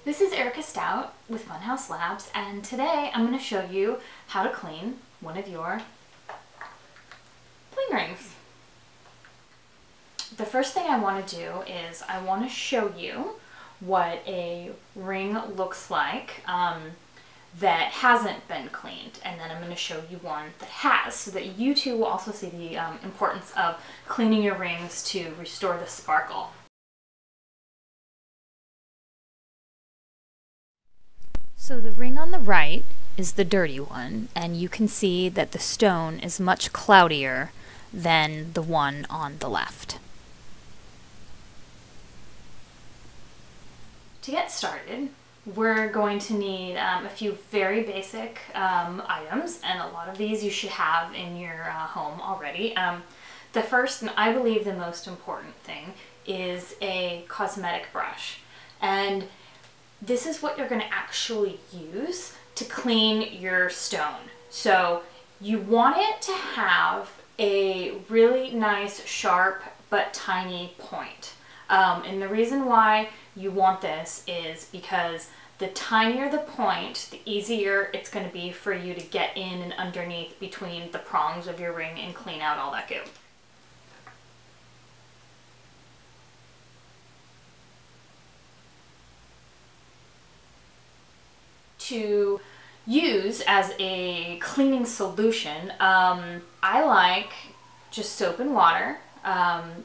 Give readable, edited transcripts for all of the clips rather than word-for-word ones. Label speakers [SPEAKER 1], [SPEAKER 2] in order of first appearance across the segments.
[SPEAKER 1] This is Erica Stout with Funhouse Labs, and today I'm going to show you how to clean one of your bling rings. The first thing I want to do is I want to show you what a ring looks like that hasn't been cleaned, and then I'm going to show you one that has, so that you too will also see the importance of cleaning your rings to restore the sparkle. So the ring on the right is the dirty one, and you can see that the stone is much cloudier than the one on the left. To get started, we're going to need a few very basic items, and a lot of these you should have in your home already. The first, and I believe the most important thing, is a cosmetic brush. And this is what you're going to actually use to clean your stone. So you want it to have a really nice, sharp, but tiny point. And the reason why you want this is because the tinier the point, the easier it's going to be for you to get in and underneath between the prongs of your ring and clean out all that goo. To use as a cleaning solution, I like just soap and water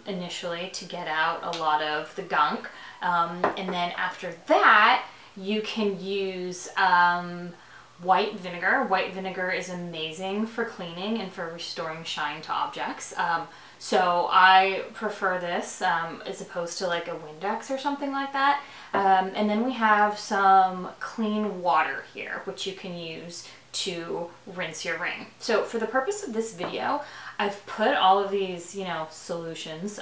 [SPEAKER 1] initially to get out a lot of the gunk, and then after that you can use white vinegar. White vinegar is amazing for cleaning and for restoring shine to objects. So I prefer this as opposed to like a Windex or something like that. And then we have some clean water here, which you can use to rinse your ring. So for the purpose of this video, I've put all of these, solutions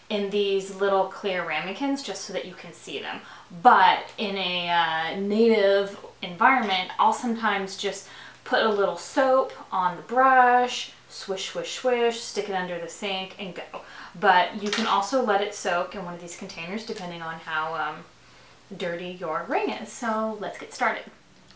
[SPEAKER 1] in these little clear ramekins just so that you can see them. But in a native environment, I'll sometimes just put a little soap on the brush, swish, swish, swish, stick it under the sink and go. But you can also let it soak in one of these containers depending on how dirty your ring is. So let's get started.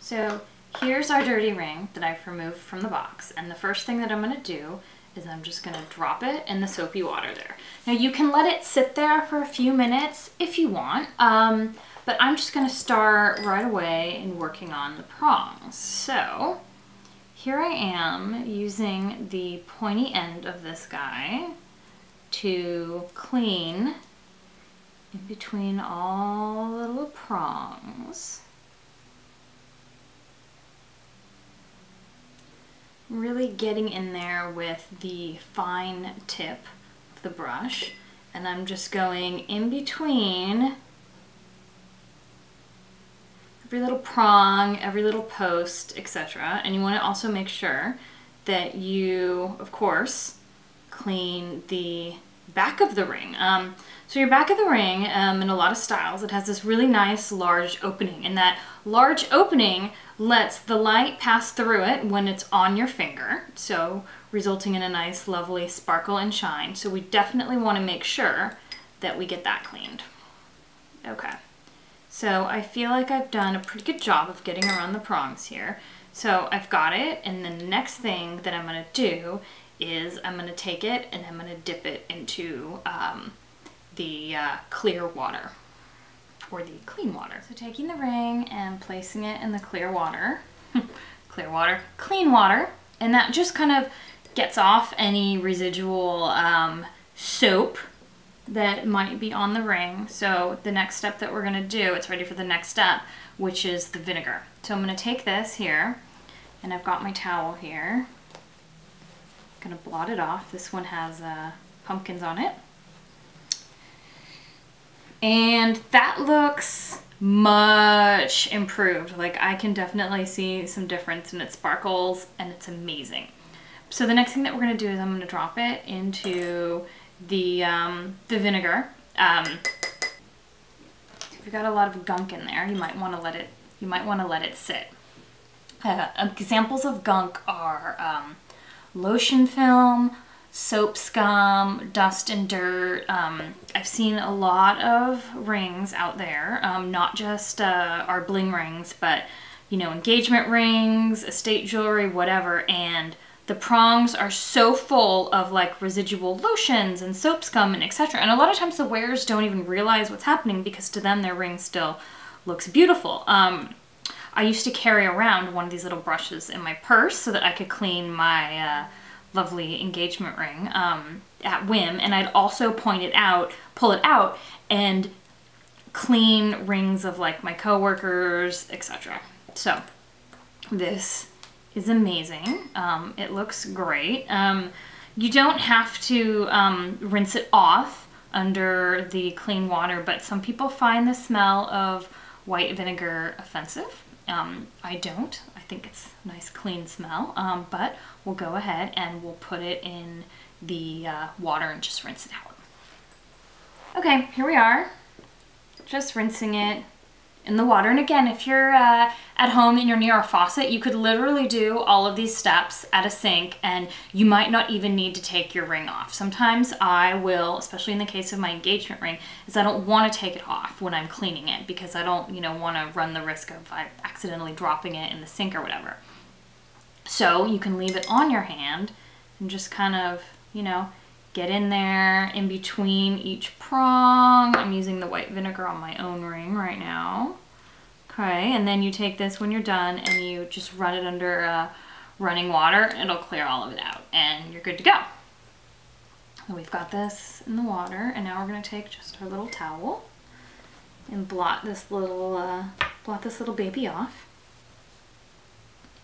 [SPEAKER 1] So here's our dirty ring that I've removed from the box, and the first thing that I'm going to do is I'm just going to drop it in the soapy water there. Now you can let it sit there for a few minutes if you want, but I'm just going to start right away in working on the prongs. So here I am using the pointy end of this guy to clean in between all the little prongs. Really getting in there with the fine tip of the brush, and I'm just going in between every little prong, every little post, etc. And you want to also make sure that you, of course, clean the back of the ring. So your back of the ring, in a lot of styles, it has this really nice large opening, and that large opening lets the light pass through it when it's on your finger, so resulting in a nice lovely sparkle and shine. So we definitely want to make sure that we get that cleaned. Okay, so I feel like I've done a pretty good job of getting around the prongs here. So I've got it, and the next thing that I'm going to do is I'm going to take it and I'm going to dip it into the clear water, or the clean water. So taking the ring and placing it in the clear water, clear water, clean water, and that just kind of gets off any residual soap that might be on the ring. So the next step that we're going to do, it's ready for the next step, which is the vinegar. So I'm going to take this here, and I've got my towel here. I'm going to blot it off. This one has pumpkins on it. And that looks much improved. Like, I can definitely see some difference, and it sparkles and it's amazing. So the next thing that we're going to do is I'm going to drop it into the vinegar. If you've got a lot of gunk in there, you might want to let it sit. Examples of gunk are lotion film, soap scum, dust and dirt. I've seen a lot of rings out there, not just our bling rings, but you know, engagement rings, estate jewelry, whatever, and the prongs are so full of like residual lotions and soap scum and etc. And a lot of times the wearers don't even realize what's happening because to them their ring still looks beautiful. I used to carry around one of these little brushes in my purse so that I could clean my lovely engagement ring at whim, and I'd also pull it out and clean rings of like my coworkers, etc. So this is amazing. It looks great. You don't have to rinse it off under the clean water, but some people find the smell of white vinegar offensive. I don't. I think it's a nice clean smell, but we'll go ahead and we'll put it in the water and just rinse it out. Okay, here we are. Just rinsing it in the water. And again, if you're at home and you're near a faucet, you could literally do all of these steps at a sink and you might not even need to take your ring off. Sometimes I will, especially in the case of my engagement ring, is I don't want to take it off when I'm cleaning it because I don't, you know, want to run the risk of accidentally dropping it in the sink or whatever. So you can leave it on your hand and just kind of, you know, get in there in between each prong. I'm using the white vinegar on my own ring right now. Okay, and then you take this when you're done and you just run it under running water. It'll clear all of it out and you're good to go. So we've got this in the water and now we're gonna take just our little towel and blot this little baby off.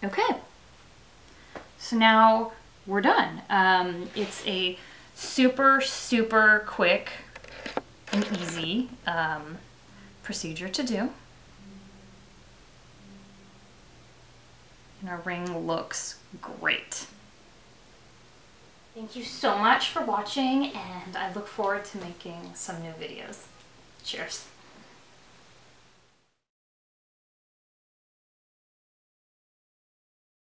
[SPEAKER 1] Okay, so now we're done. It's a super quick and easy procedure to do. And our ring looks great. Thank you so much for watching, and I look forward to making some new videos. Cheers.